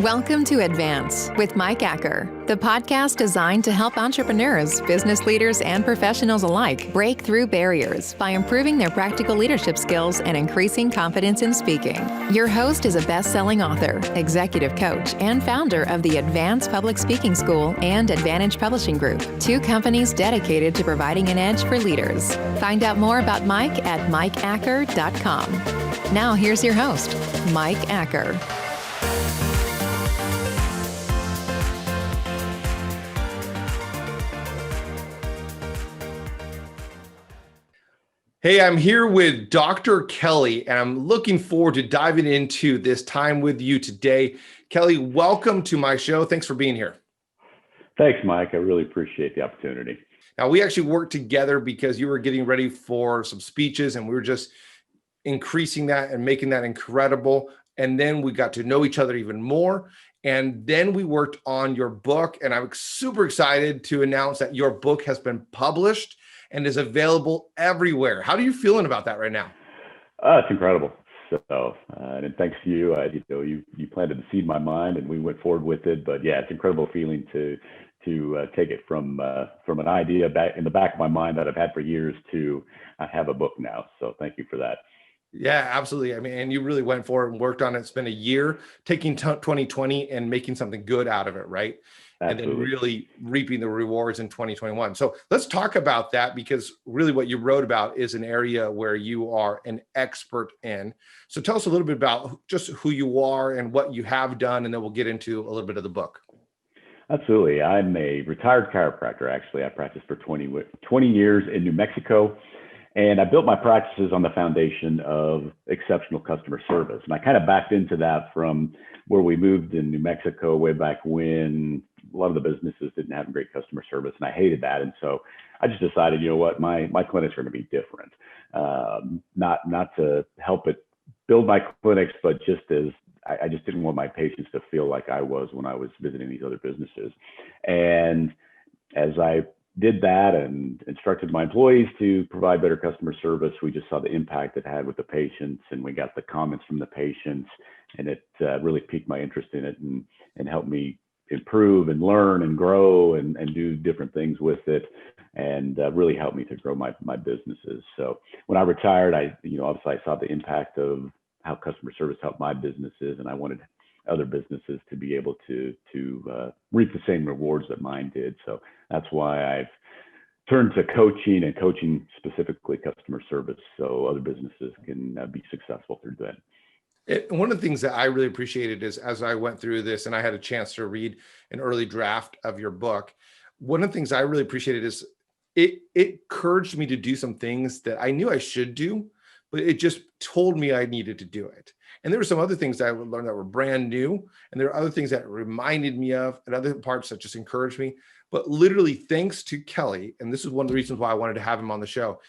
Welcome to Advance with Mike Acker, the podcast designed to help entrepreneurs, business leaders, and professionals alike break through barriers by improving their practical leadership skills and increasing confidence in speaking. Your host is a best-selling author, executive coach, and founder of the Advance Public Speaking School and Advantage Publishing Group, two companies dedicated to providing an edge for leaders. Find out more about Mike at mikeacker.com. Now here's your host, Mike Acker. Hey, I'm here with Dr. Kelly, and I'm looking forward to diving into this time with you today. Kelly, welcome to my show. Thanks for being here. Thanks, Mike. I really appreciate the opportunity. Now, we actually worked together because you were getting ready for some speeches, and we were just increasing that and making that incredible. And then we got to know each other even more. And then we worked on your book, and I'm super excited to announce that your book has been published and is available everywhere. How are you feeling about that right now? It's incredible. So, and thanks to you, you planted the seed in my mind, and we went forward with it. But yeah, it's an incredible feeling to take it from an idea back in the back of my mind that I've had for years to I have a book now. So thank you for that. Yeah, absolutely. I mean, and you really went for it and worked on it. It's been a year taking 2020 and making something good out of it, right? Absolutely. And then really reaping the rewards in 2021. So let's talk about that, because really what you wrote about is an area where you are an expert in. So tell us a little bit about just who you are and what you have done, and then we'll get into a little bit of the book. Absolutely. I'm a retired chiropractor. Actually, I practiced for 20 years in New Mexico. And I built my practices on the foundation of exceptional customer service. And I kind of backed into that from where we moved in New Mexico way back when a lot of the businesses didn't have great customer service. And I hated that. And so I just decided, you know what, my clinics are going to be different. Not to help it build my clinics, but just as I just didn't want my patients to feel like I was when I was visiting these other businesses. And as I did that and instructed my employees to provide better customer service, we just saw the impact it had with the patients, and we got the comments from the patients, and it really piqued my interest in it and helped me improve and learn and grow and do different things with it, and really helped me to grow my businesses. So when I retired, obviously I saw the impact of how customer service helped my businesses, and I wanted other businesses to be able to reap the same rewards that mine did. So that's why I've turned to coaching, and coaching specifically customer service, so other businesses can be successful through that. One of the things that I really appreciated is, as I went through this and I had a chance to read an early draft of your book, one of the things I really appreciated is it encouraged me to do some things that I knew I should do, but it just told me I needed to do it. And there were some other things that I would learn that were brand new. And there are other things that reminded me of, and other parts that just encouraged me. But literally, thanks to Kelly, and this is one of the reasons why I wanted to have him on the show,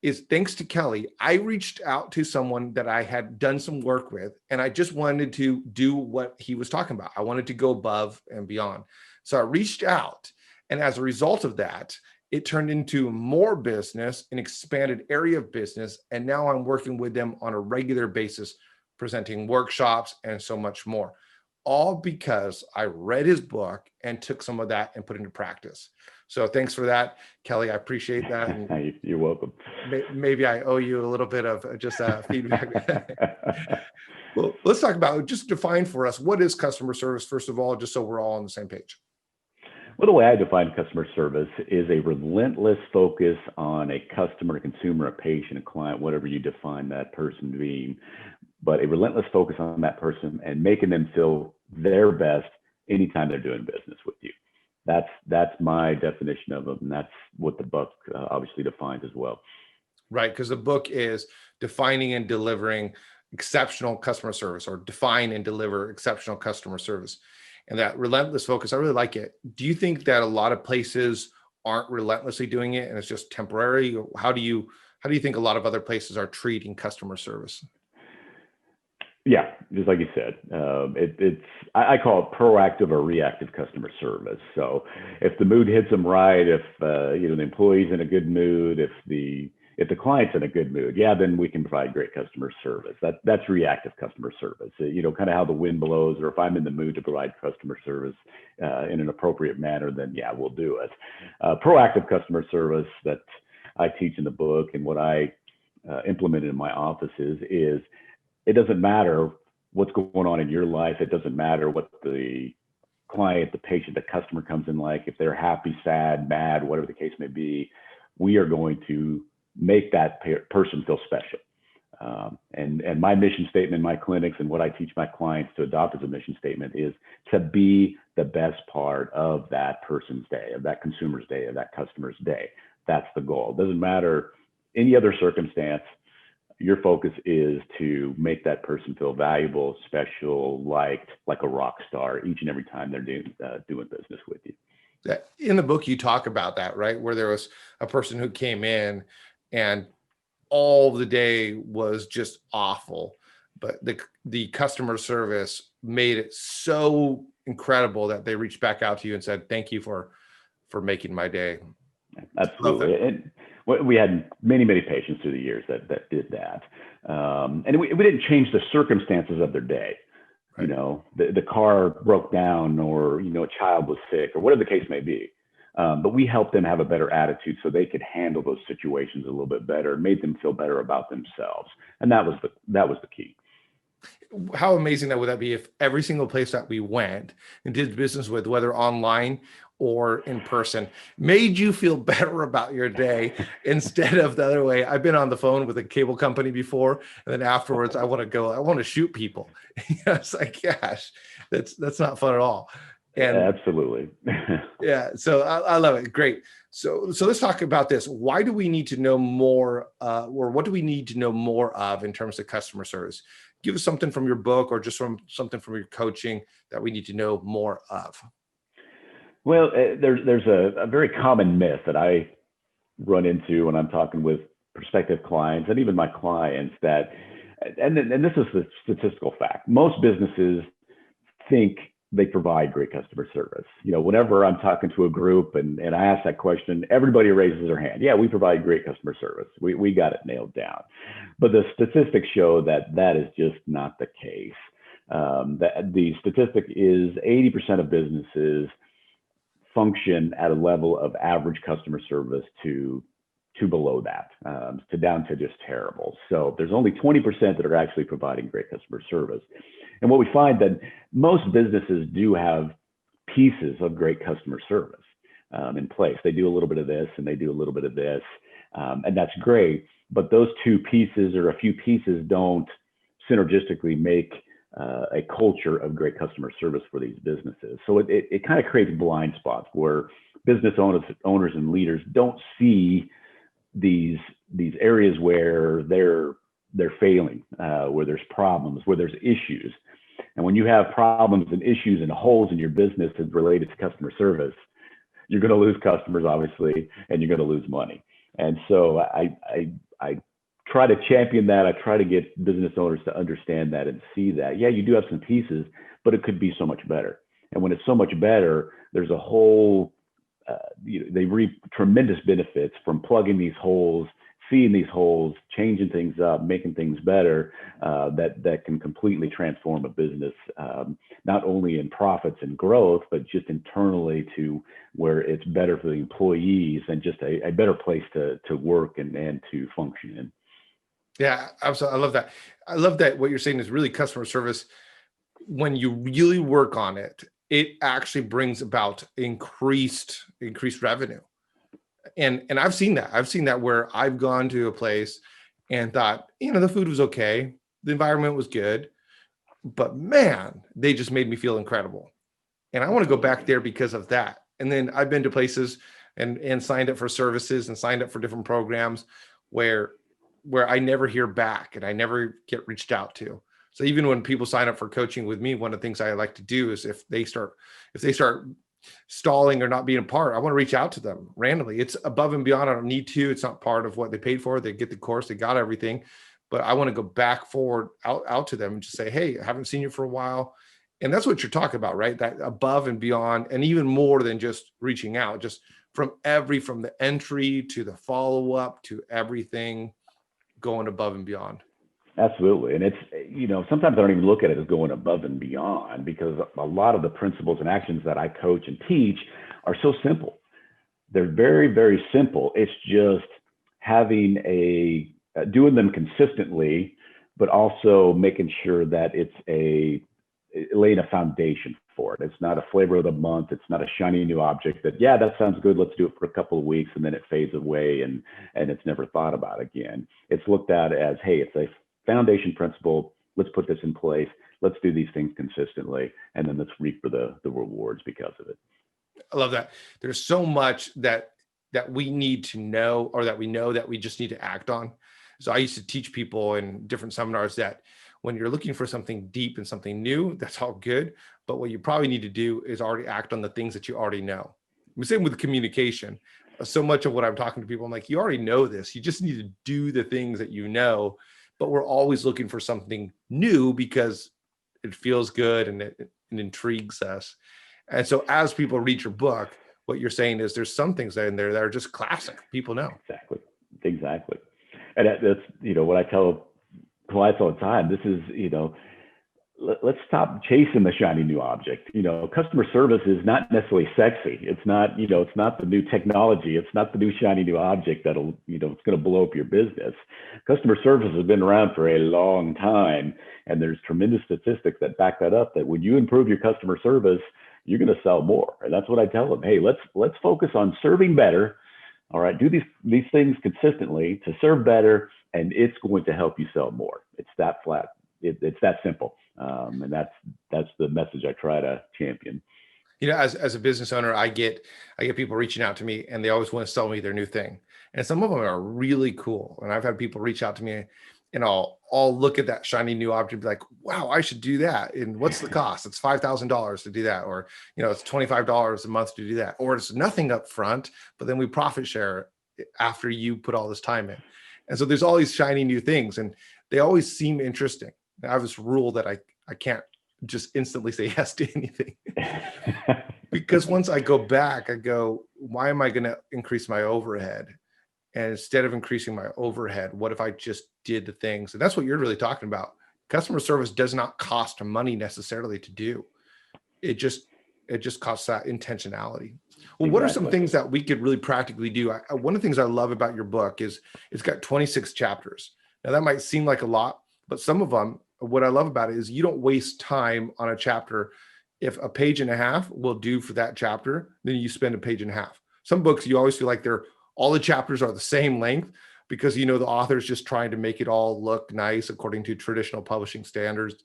is thanks to Kelly, I reached out to someone that I had done some work with, and I just wanted to do what he was talking about. I wanted to go above and beyond. So I reached out, and as a result of that, it turned into more business, an expanded area of business, and now I'm working with them on a regular basis, presenting workshops and so much more, all because I read his book and took some of that and put it into practice. So thanks for that, Kelly. I appreciate that. And you're welcome. Maybe I owe you a little bit of just feedback. Well, let's talk about, just define for us, what is customer service, first of all, just so we're all on the same page. Well, the way I define customer service is a relentless focus on a customer, a consumer, a patient, a client, whatever you define that person being, but a relentless focus on that person and making them feel their best anytime they're doing business with you. That's my definition of them, and that's what the book obviously defines as well. Right, because the book is defining and delivering exceptional customer service, or define and deliver exceptional customer service. And that relentless focus, I really like it. Do you think that a lot of places aren't relentlessly doing it and it's just temporary? How do you think a lot of other places are treating customer service? Yeah, just like you said, I call it proactive or reactive customer service. So if the mood hits them right, if the employee's in a good mood, if the If the client's in a good mood, yeah, then we can provide great customer service. That's reactive customer service. Kind of how the wind blows, or if I'm in the mood to provide customer service in an appropriate manner, then yeah, we'll do it. Proactive customer service that I teach in the book and what I implemented in my offices is it doesn't matter what's going on in your life. It doesn't matter what the client, the patient, the customer comes in like. If they're happy, sad, mad, whatever the case may be, we are going to make that person feel special. And my mission statement in my clinics and what I teach my clients to adopt as a mission statement is to be the best part of that person's day, of that consumer's day, of that customer's day. That's the goal. It doesn't matter any other circumstance. Your focus is to make that person feel valuable, special, liked, like a rock star each and every time they're doing business with you. In the book, you talk about that, right? Where there was a person who came in and all the day was just awful, but the customer service made it so incredible that they reached back out to you and said, "Thank you for making my day." Absolutely. And we had many patients through the years that did that. And we didn't change the circumstances of their day. Right. The car broke down, or, a child was sick, or whatever the case may be. But we helped them have a better attitude so they could handle those situations a little bit better, made them feel better about themselves. And that was the key. How amazing would that be if every single place that we went and did business with, whether online or in person, made you feel better about your day instead of the other way. I've been on the phone with a cable company before, and then afterwards I want to shoot people. It's like, gosh, that's not fun at all. And yeah, absolutely. Yeah. So I love it. Great. So let's talk about this. Why do we need to know more, or what do we need to know more of in terms of customer service? Give us something from your book, or just something from your coaching that we need to know more of. Well, there's a very common myth that I run into when I'm talking with prospective clients and even my clients that, and this is the statistical fact, most businesses think they provide great customer service. Whenever I'm talking to a group and I ask that question, everybody raises their hand. Yeah, we provide great customer service. We got it nailed down. But the statistics show that is just not the case. The statistic is 80% of businesses function at a level of average customer service to below that, to down to just terrible. So there's only 20% that are actually providing great customer service. And what we find that most businesses do have pieces of great customer service in place. They do a little bit of this and they do a little bit of this, and that's great. But those two pieces or a few pieces don't synergistically make a culture of great customer service for these businesses. So it kind of creates blind spots where business owners and leaders don't see these areas where they're failing, where there's problems, where there's issues. And when you have problems and issues and holes in your business that's related to customer service, you're going to lose customers, obviously, and you're going to lose money. And so I try to champion that. I try to get business owners to understand that and see that, yeah, you do have some pieces, but it could be so much better. And when it's so much better, there's a whole, they reap tremendous benefits from plugging these holes, seeing these holes, changing things up, making things better, that can completely transform a business, not only in profits and growth, but just internally to where it's better for the employees and just a better place to work and to function in. Yeah, absolutely. I love that. I love that what you're saying is really customer service. When you really work on it, it actually brings about increased revenue. And I've seen that. I've seen that where I've gone to a place and thought, the food was okay, the environment was good, but man, they just made me feel incredible. And I want to go back there because of that. And then I've been to places and signed up for services and signed up for different programs where I never hear back and I never get reached out to. So even when people sign up for coaching with me, one of the things I like to do is if they start stalling or not being a part, I want to reach out to them randomly. It's above and beyond. I don't need to. It's not part of what they paid for. They get the course, they got everything, but I want to go back forward out to them and just say, hey, I haven't seen you for a while. And that's what you're talking about, right? That above and beyond, and even more than just reaching out, just from the entry to the follow-up to everything, going above and beyond. Absolutely. And it's, sometimes I don't even look at it as going above and beyond, because a lot of the principles and actions that I coach and teach are so simple. They're very, very simple. It's just having doing them consistently, but also making sure that it's laying a foundation for it. It's not a flavor of the month. It's not a shiny new object that, yeah, that sounds good. Let's do it for a couple of weeks, and then it fades away and it's never thought about again. It's looked at as, hey, it's a foundation principle. Let's put this in place. Let's do these things consistently, and then let's reap for the rewards because of it. I love that. There's so much that we need to know, or that we know that we just need to act on. So I used to teach people in different seminars that when you're looking for something deep and something new, that's all good. But what you probably need to do is already act on the things that you already know. Same with communication. So much of what I'm talking to people, I'm like, you already know this. You just need to do the things that you know. But we're always looking for something new because it feels good and it intrigues us. And so as people read your book, what you're saying is there's some things in there that are just classic. People know. Exactly. And that's, what I tell clients all the time. This is, let's stop chasing the shiny new object. Customer service is not necessarily sexy. It's not, it's not the new technology. It's not the new shiny new object that'll, it's going to blow up your business. Customer service has been around for a long time, and there's tremendous statistics that back that up, that when you improve your customer service, you're going to sell more. And that's what I tell them. Hey, let's focus on serving better. All right, do these things consistently to serve better, and it's going to help you sell more. It's that flat. It's that simple. And that's the message I try to champion. As a business owner, I get people reaching out to me, and they always want to sell me their new thing. And some of them are really cool. And I've had people reach out to me, and I'll look at that shiny new object and be like, wow, I should do that. And what's the cost? It's $5,000 to do that. Or, it's $25 a month to do that. Or it's nothing up front, but then we profit share after you put all this time in. And so there's all these shiny new things, and they always seem interesting. I have this rule that I can't just instantly say yes to anything. Because once I go back, I go, why am I going to increase my overhead? And instead of increasing my overhead, what if I just did the things? And that's what you're really talking about. Customer service does not cost money necessarily to do. It just costs that intentionality. Well, what are some things that we could really practically do? One of the things I love about your book is it's got 26 chapters. Now that might seem like a lot, but some of them, what I love about it is you don't waste time on a chapter. If a page and a half will do for that chapter, then you spend a page and a half. Some books, you always feel like all the chapters are the same length, because the author's just trying to make it all look nice according to traditional publishing standards.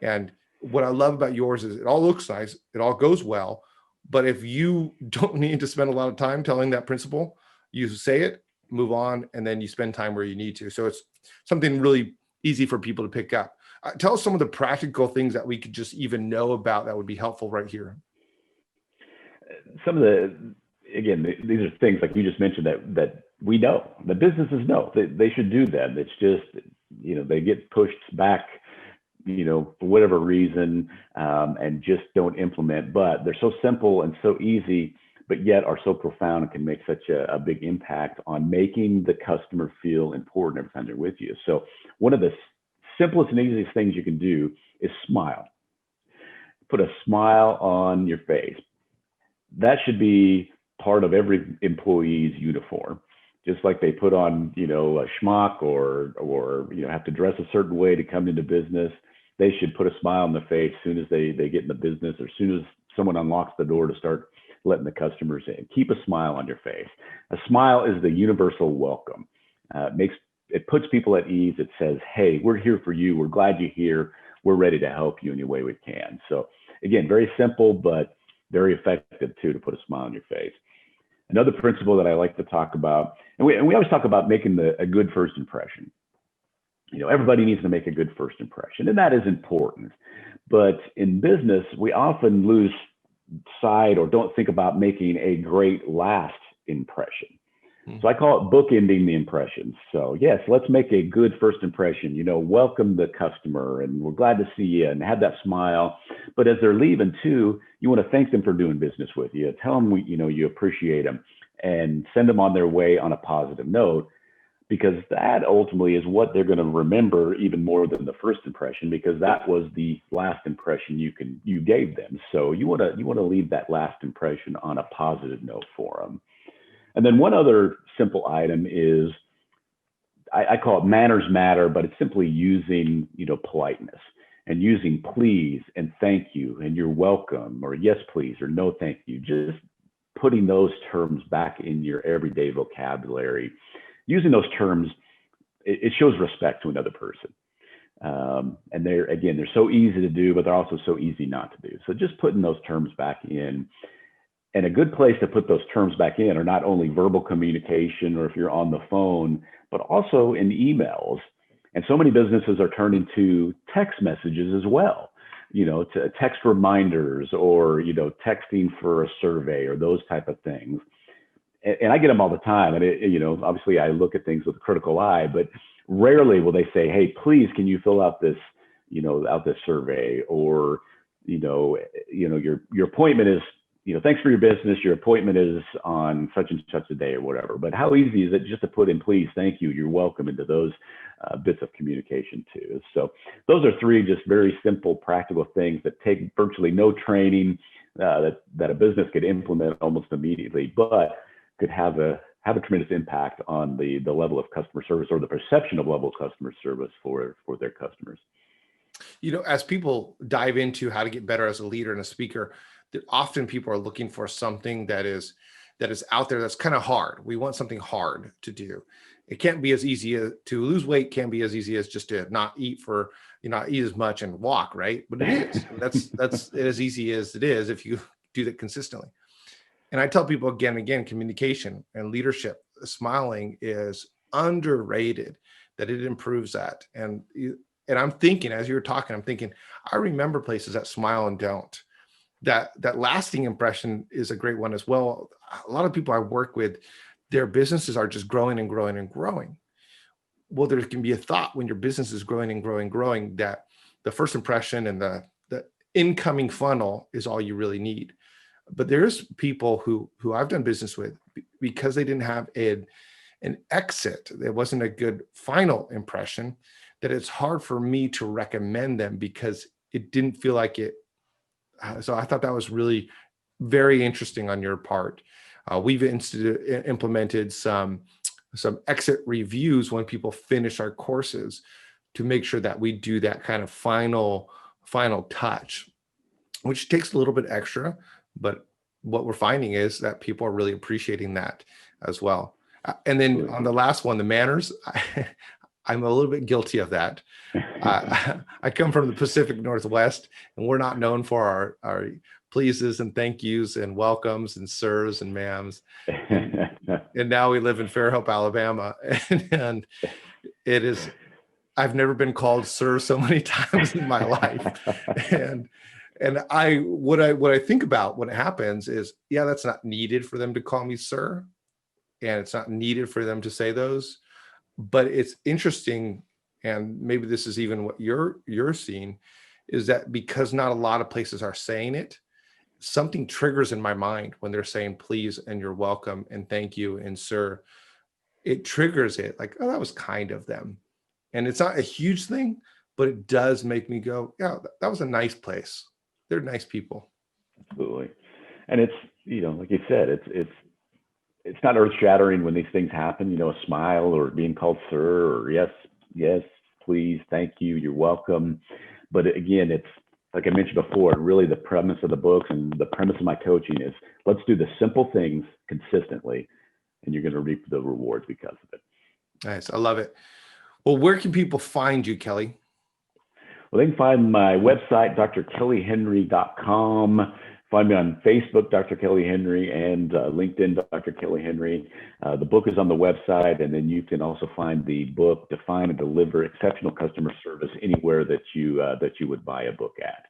And what I love about yours is it all looks nice, it all goes well, but if you don't need to spend a lot of time telling that principle, you say it, move on, and then you spend time where you need to. So it's something really easy for people to pick up. Tell us some of the practical things that we could just even know about that would be helpful right here. Some of these are things like you just mentioned that we know, the businesses know that they should do that. It's just, they get pushed back, for whatever reason, and just don't implement, but they're so simple and so easy, but yet are so profound and can make such a big impact on making the customer feel important every time they're with you. So one of the simplest and easiest things you can do is smile. Put a smile on your face. That should be part of every employee's uniform. Just like they put on, a schmuck or have to dress a certain way to come into business, they should put a smile on their face as soon as they get in the business, or as soon as someone unlocks the door to start letting the customers in. Keep a smile on your face. A smile is the universal welcome. It puts people at ease. It says, hey, we're here for you. We're glad you're here. We're ready to help you any way we can. So again, very simple, but very effective too, to put a smile on your face. Another principle that I like to talk about, and we always talk about making a good first impression. Everybody needs to make a good first impression, and that is important. But in business, we often lose sight or don't think about making a great last impression. So I call it bookending the impressions. So yes, let's make a good first impression, welcome the customer, and we're glad to see you, and have that smile. But as they're leaving too, you want to thank them for doing business with you. Tell them you appreciate them. and send them on their way on a positive note, because that ultimately is what they're going to remember even more than the first impression, because that was the last impression you gave them. So you want to leave that last impression on a positive note for them. And then one other simple item is, I call it manners matter, but it's simply using, politeness and using please and thank you and you're welcome, or yes, please, or no, thank you. Just putting those terms back in your everyday vocabulary. Using those terms, it shows respect to another person. And they're so easy to do, but they're also so easy not to do. So just putting those terms back in. And a good place to put those terms back in are not only verbal communication, or if you're on the phone, but also in emails. And so many businesses are turning to text messages as well, to text reminders, or, texting for a survey, or those type of things. And I get them all the time. And obviously I look at things with a critical eye, but rarely will they say, hey, please, can you fill out this, out this survey, or, your appointment is, thanks for your business. Your appointment is on such and such a day, or whatever. But how easy is it just to put in please, thank you, you're welcome into those bits of communication too. So those are three just very simple, practical things that take virtually no training, that a business could implement almost immediately, but could have a tremendous impact on the level of customer service, or the perception of level of customer service for their customers. As people dive into how to get better as a leader and a speaker, that often people are looking for something that is out there that's kind of hard. We want something hard to do. It can't be as easy to lose weight. Can't be as easy as just to not eat as much and walk, right? But it is. That's as easy as it is if you do that consistently. And I tell people again and again, communication and leadership, smiling is underrated, that it improves that. And I'm thinking, as you were talking, I remember places that smile and don't. That lasting impression is a great one as well. A lot of people I work with, their businesses are just growing and growing and growing. Well, there can be a thought when your business is growing and growing that the first impression and the incoming funnel is all you really need. But there's people who I've done business with, because they didn't have an exit, there wasn't a good final impression, that it's hard for me to recommend them, because it didn't feel like it. So I thought that was really very interesting on your part. We've implemented some exit reviews when people finish our courses, to make sure that we do that kind of final touch, which takes a little bit extra. But what we're finding is that people are really appreciating that as well. And then on the last one, the manners, I'm a little bit guilty of that. I come from the Pacific Northwest, and we're not known for our pleases and thank yous and welcomes and sirs and ma'ams. And now we live in Fairhope, Alabama, and it is, I've never been called sir so many times in my life. And what I think about when it happens is, yeah, that's not needed for them to call me sir, and it's not needed for them to say those. But it's interesting, and maybe this is even what you're seeing, is that because not a lot of places are saying it, something triggers in my mind when they're saying please and you're welcome and thank you and sir. It triggers it, like, oh, that was kind of them. And it's not a huge thing, but it does make me go, yeah, that was a nice place. They're nice people. Absolutely. And it's, like you said, it's not earth shattering when these things happen, a smile, or being called sir, or yes, please, thank you, you're welcome. But again, it's like I mentioned before, really the premise of the books and the premise of my coaching is, let's do the simple things consistently, and you're going to reap the rewards because of it. Nice. I love it. Well, where can people find you, Kelly? Well, they can find my website, drkellyhenry.com. Find me on Facebook, Dr. Kelly Henry, and LinkedIn, Dr. Kelly Henry. The book is on the website, and then you can also find the book, Define and Deliver Exceptional Customer Service, anywhere that you would buy a book at.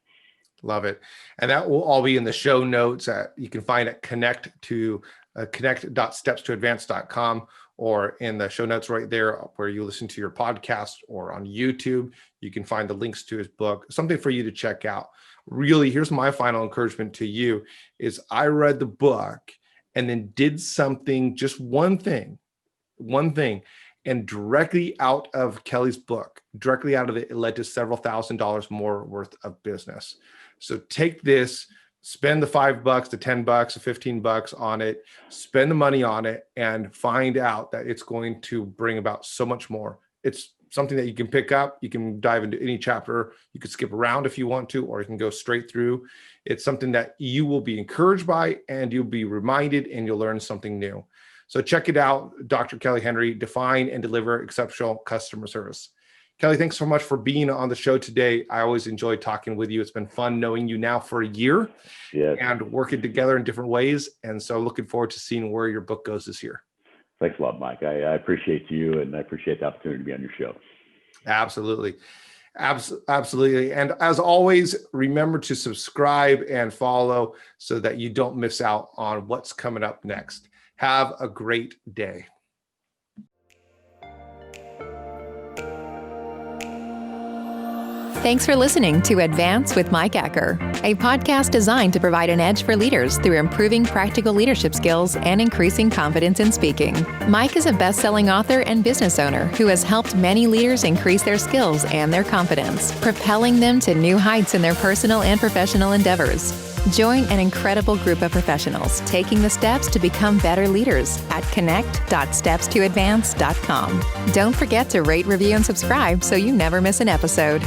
Love it. And that will all be in the show notes. You can find it connect.stepstoadvance.com, or in the show notes right there where you listen to your podcast, or on YouTube. You can find the links to his book, something for you to check out. Really, here's my final encouragement to you is, I read the book and then did something, just one thing, and directly out of Kelly's book, directly out of it, it led to several $1,000s more worth of business. So take this, spend the $5 to $10 or $15 on it, spend the money on it, and find out that it's going to bring about so much more. It's something that you can pick up. You can dive into any chapter. You could skip around if you want to, or you can go straight through. It's something that you will be encouraged by, and you'll be reminded, and you'll learn something new. So check it out, Dr. Kelly Henry, Define and Deliver Exceptional Customer Service. Kelly, thanks so much for being on the show today. I always enjoyed talking with you. It's been fun knowing you now for a year and working together in different ways. And so looking forward to seeing where your book goes this year. Thanks a lot, Mike. I appreciate you, and I appreciate the opportunity to be on your show. Absolutely. Absolutely. And as always, remember to subscribe and follow so that you don't miss out on what's coming up next. Have a great day. Thanks for listening to Advance with Mike Acker, a podcast designed to provide an edge for leaders through improving practical leadership skills and increasing confidence in speaking. Mike is a best-selling author and business owner who has helped many leaders increase their skills and their confidence, propelling them to new heights in their personal and professional endeavors. Join an incredible group of professionals taking the steps to become better leaders at connect.stepstoadvance.com. Don't forget to rate, review, and subscribe so you never miss an episode.